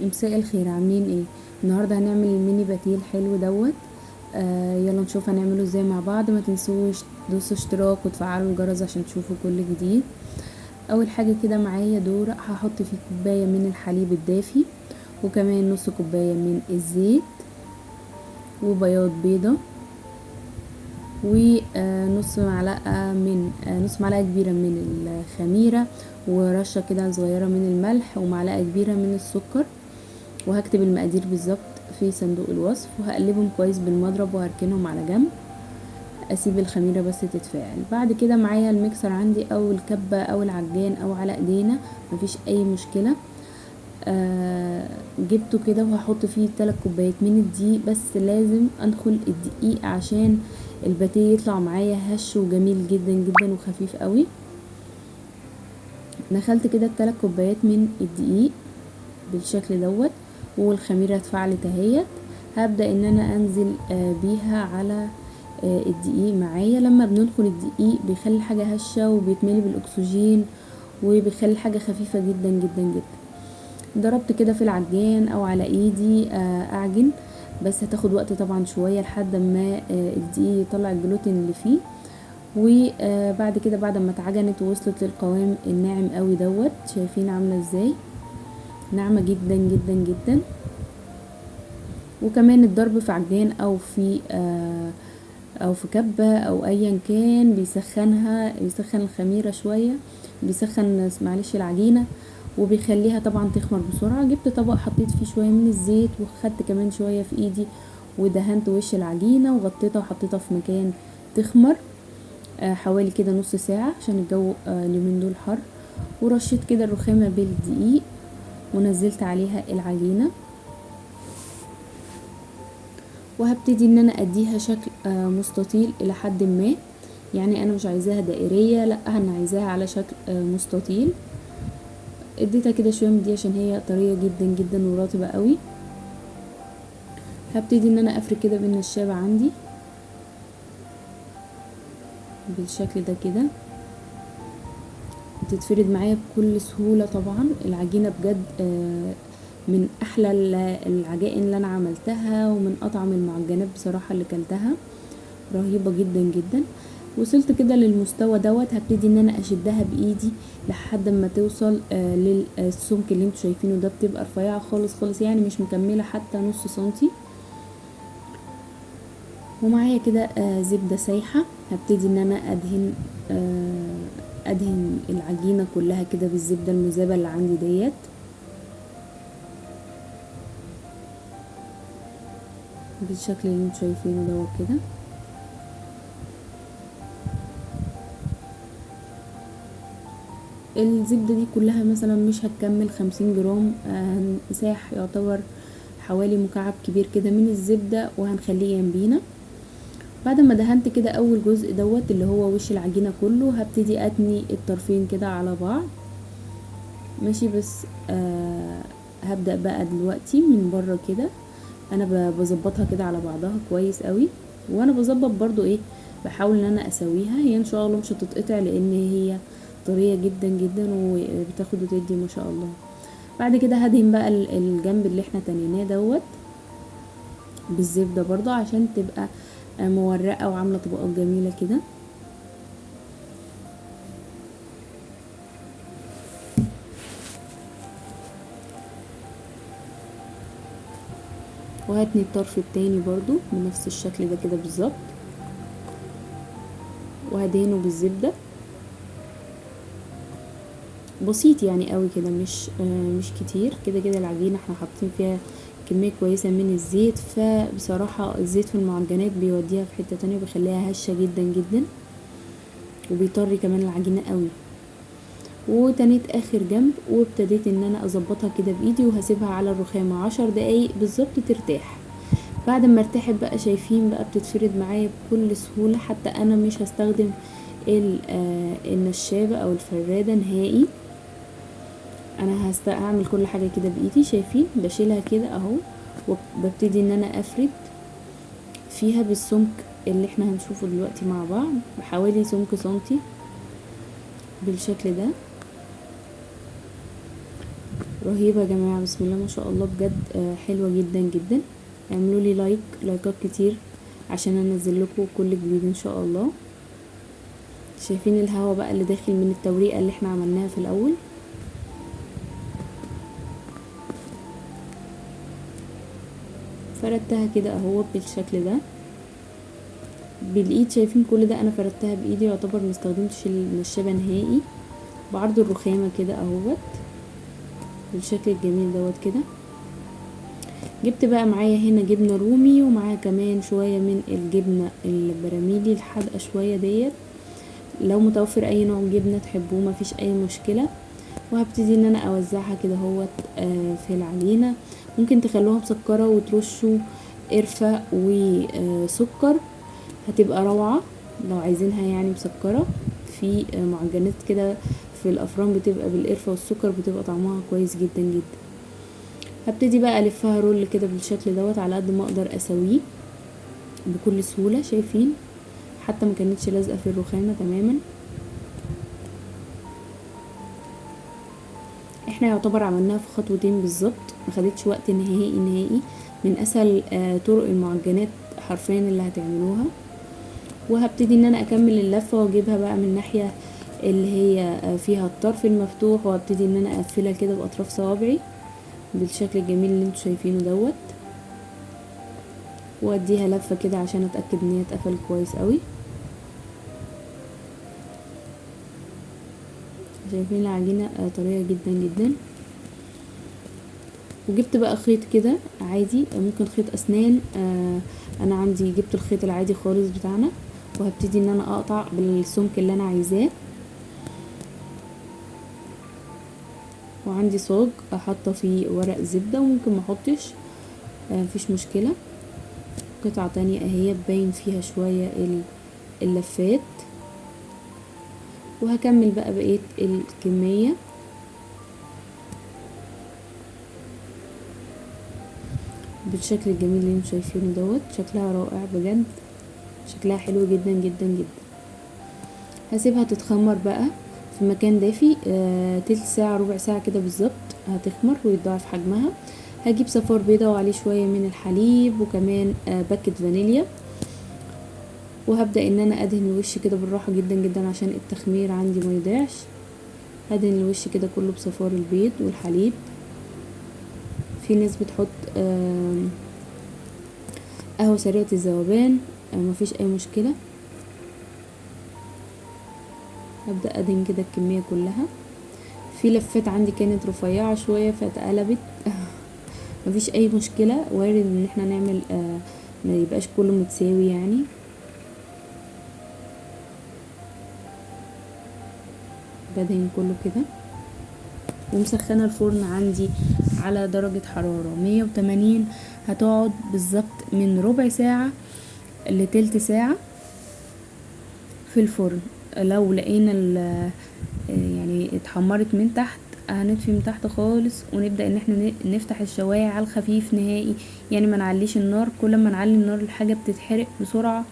مساء الخير، عاملين ايه؟ النهارده هنعمل الميني باتيه الحلو دوت. يلا نشوف هنعمله ازاي مع بعض. ما تنسوش دوسوا اشتراك وتفعلوا الجرس عشان تشوفوا كل جديد. اول حاجه كده معايا دور هحط فيه كوبايه من الحليب الدافي، وكمان نص كوبايه من الزيت، وبياض بيضه، ونص معلقه من نص معلقه كبيره من الخميره، ورشه كده صغيره من الملح، ومعلقه كبيره من السكر. وهكتب المقادير بالظبط في صندوق الوصف، وهقلبهم كويس بالمضرب وهركنهم على جنب، اسيب الخميره بس تتفاعل. بعد كده معايا الميكسر عندي او الكبه او العجان او على ايدينا، مفيش اي مشكله. جبته كده وهحط فيه 3 كوبايات من الدقيق، بس لازم ادخل الدقيق عشان الباتيه يطلع معايا هش وجميل جدا جدا وخفيف قوي. دخلت كده 3 كوبايات من الدقيق بالشكل دوت، والخميره اتفعلت اهيت. هبدا ان انا انزل بيها على الدقيق معايا. لما بندخل الدقيق بيخلي الحاجه هشه وبيتملي بالاكسجين، وبيخلي الحاجه خفيفه جدا جدا جدا. ضربت كده في العجان او على ايدي اعجن، بس هتاخد وقت طبعا شويه لحد ما الدقيق يطلع الجلوتين اللي فيه. وبعد كده بعد ما اتعجنت ووصلت للقوام الناعم قوي دوت، شايفين عامله ازاي؟ ناعمه جدا جدا جدا. وكمان الضرب في عجان او في كبة او ايا كان بيسخن الخميرة شوية، بيسخن معلش العجينة، وبيخليها طبعا تخمر بسرعة. جبت طبق حطيت فيه شوية من الزيت، وخدت كمان شوية في ايدي ودهنت وش العجينة وغطيتها وحطيتها في مكان تخمر حوالي كده نص ساعة عشان الجو اليومين دول حر. ورشيت كده الرخامة بالدقيق ونزلت عليها العجينة، وهبتدي ان انا اديها شكل مستطيل الى حد ما. يعني انا مش عايزاها دائرية، لا انا عايزاها على شكل مستطيل. اديتها كده شوية من دي عشان هي طرية جدا جدا ورطبة قوي. هبتدي ان انا افرك كده بالنشابة عندي بالشكل ده كده، بتتفرد معايا بكل سهولة. طبعا العجينة بجد من احلى العجائن اللي انا عملتها، ومن اطعم المعجنات بصراحة اللي كلتها، رهيبة جدا جدا. وصلت كده للمستوى دوت، هبتدي ان انا اشدها بايدي لحد ما توصل للسمك اللي انتوا شايفينه ده. بتبقى رفيعة خالص خالص، يعني مش مكملة حتى نص سنتي. ومعايا كده زبدة سايحة، هبتدي ان انا ادهن العجينة كلها كده بالزبدة المذابة اللي عندي ديت بالشكل اللي انتوا شايفينه دوت كده. الزبدة دي كلها مثلا مش هتكمل 50 جرام، هنساح يعتبر حوالي مكعب كبير كده من الزبدة وهنخليه جنبينا. بعد ما دهنت كده اول جزء دوت اللي هو وش العجينة كله، هبتدي اتني الطرفين كده على بعض ماشي. بس هبدأ بقى دلوقتي من بره كده، انا بظبطها كده على بعضها كويس قوي. وانا بظبط برضو ايه، بحاول ان انا اسويها. هي ان شاء الله مش هتتقطع لان هي طرية جدا جدا وبتاخد وتدي ما شاء الله. بعد كده هدهن بقى الجنب اللي احنا تنيناه دوت بالزبدة برضو عشان تبقى مورقة وعاملة طبقات جميلة كده. وهتني الطرف التاني برضو بنفس الشكل ده كده بالظبط، وهدهنه بالزبدة بسيط يعني قوي كده، مش كتير كده. كده العجينة احنا حاطين فيها كمية كويسة من الزيت، فبصراحة الزيت في المعجنات بيوديها في حتة تانية، بيخليها هشة جدا جدا، وبيطري كمان العجينة قوي. وتنيت اخر جنب وابتديت ان انا اظبطها كده بايدي، وهسيبها على الرخامة 10 دقايق بالظبط ترتاح. بعد ما ارتاحت بقى شايفين بقى بتتفرد معايا بكل سهولة. حتى انا مش هستخدم النشابة او الفرادة نهائي، انا هعمل كل حاجة كده بايدي. شايفين بشيلها كده اهو، وببتدي ان انا افرد فيها بالسمك اللي احنا هنشوفه دلوقتي مع بعض، بحوالي سمك سنتي بالشكل ده. رهيبة يا جماعة، بسم الله ما شاء الله بجد. حلوة جدا جدا. اعملوا لي لايكات كتير عشان انزل لكم كل جديد ان شاء الله. شايفين الهوا بقى اللي داخل من التوريقة اللي احنا عملناها في الاول. فردتها كده اهو بالشكل ده بالايد. شايفين كل ده انا فردتها بايدي، يعتبر مستخدمتش النشابة نهائي. بعرض الرخامة كده اهوت بالشكل الجميل دوت كده. جبت بقى معايا هنا جبنة رومي، ومعاها كمان شوية من الجبنة البراميلي الحادقة شوية ديت. لو متوفر اي نوع جبنة تحبوه مفيش اي مشكلة. وهبتدي ان انا اوزعها كده اهوت في العجينة. ممكن تخلوها مسكرة وترشوا قرفة وسكر، هتبقى روعة. لو عايزينها يعني مسكرة، في معجنات كده في الافران بتبقى بالقرفة والسكر، بتبقى طعمها كويس جدا جدا. هبتدي بقى الفها رول كده بالشكل دوت على قد ما اقدر اسويه بكل سهولة. شايفين حتى ما كانتش لازقة في الرخامة تماما. احنا يعتبر عملناها في خطوتين بالظبط، ما خدتش وقت نهائي. من اسهل طرق المعجنات حرفيا اللي هتعملوها. وهبتدي ان انا اكمل اللفة واجيبها بقى من الناحية اللي هي فيها الطرف المفتوح، وهبتدي ان انا اقفلها كده باطراف صوابعي بالشكل الجميل اللي انتوا شايفينه دوت. واديها لفة كده عشان اتأكد ان هي اتقفل كويس قوي. شايفين العجينة طرية جدا جدا. وجبت بقى خيط كده عادي، ممكن خيط اسنان. انا عندي جبت الخيط العادي خالص بتاعنا، وهبتدي ان انا اقطع بالسمك اللي انا عايزاه. وعندي صاج احط فيه ورق زبدة، وممكن ما احطش، مفيش مشكلة. قطعة تانية اهي باين فيها شوية اللفات. وهكمل بقى بقية الكمية بالشكل الجميل اللي انتوا شايفينه دوت. شكلها رائع بجد، شكلها حلو جدا جدا جدا. هسيبها تتخمر بقى في مكان دافي تلت ساعة ربع ساعة كده بالظبط، هتخمر ويتضاعف حجمها. هجيب صفار بيضة وعليه شوية من الحليب، وكمان باكت فانيليا. وهبدأ ان انا ادهن الوش كده بالراحة جدا جدا عشان التخمير عندي ما يضيعش. هدهن الوش كده كله بصفار البيض والحليب. في ناس بتحط قهوة سريعة الذوبان، مفيش اي مشكلة. هبدأ ادهن كده الكمية كلها. في لفات عندي كانت رفيعة شوية فاتقلبت مفيش اي مشكلة، وارد ان احنا نعمل ما يبقاش كله متساوي يعني. بدهن كله كده. ومسخنة الفرن عندي على درجة حرارة 180. هتقعد بالظبط من ربع ساعة لتلت ساعة في الفرن. لو لقينا يعني اتحمرت من تحت، هنطفي من تحت خالص، ونبدأ ان احنا نفتح الشواية على الخفيف نهائي. يعني ما نعليش النار، كل ما نعلي النار الحاجة بتتحرق بسرعة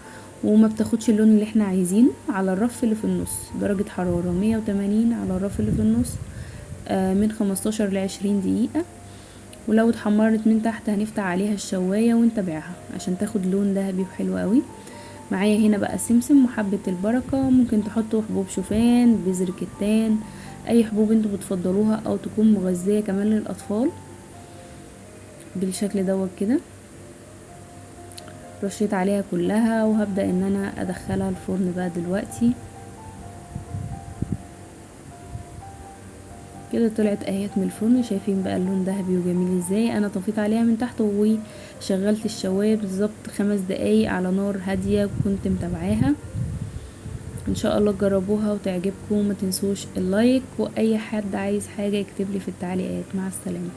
وما بتاخدش اللون اللي احنا عايزينه. على الرف اللي في النص درجة حرارة 180 على الرف اللي في النص من 15 ل20 دقيقة. ولو اتحمرت من تحت هنفتح عليها الشواية ونتابعها عشان تاخد لون ذهبي وحلو قوي. معايا هنا بقى سمسم وحبة البركة. ممكن تحطوا حبوب شوفان، بذر كتان، اي حبوب انتوا بتفضلوها او تكون مغذية كمان للاطفال بالشكل دوت كده. رشيت عليها كلها، وهبدأ ان انا ادخلها الفرن بقى دلوقتي. كده طلعت اهيت من الفرن. شايفين بقى اللون ذهبي وجميل ازاي. انا طفيت عليها من تحت وشغلت الشوايه بالظبط 5 دقايق على نار هاديه، وكنت متابعاها. ان شاء الله تجربوها وتعجبكم. ما تنسوش اللايك، واي حد عايز حاجه يكتب لي في التعليقات. مع السلامه.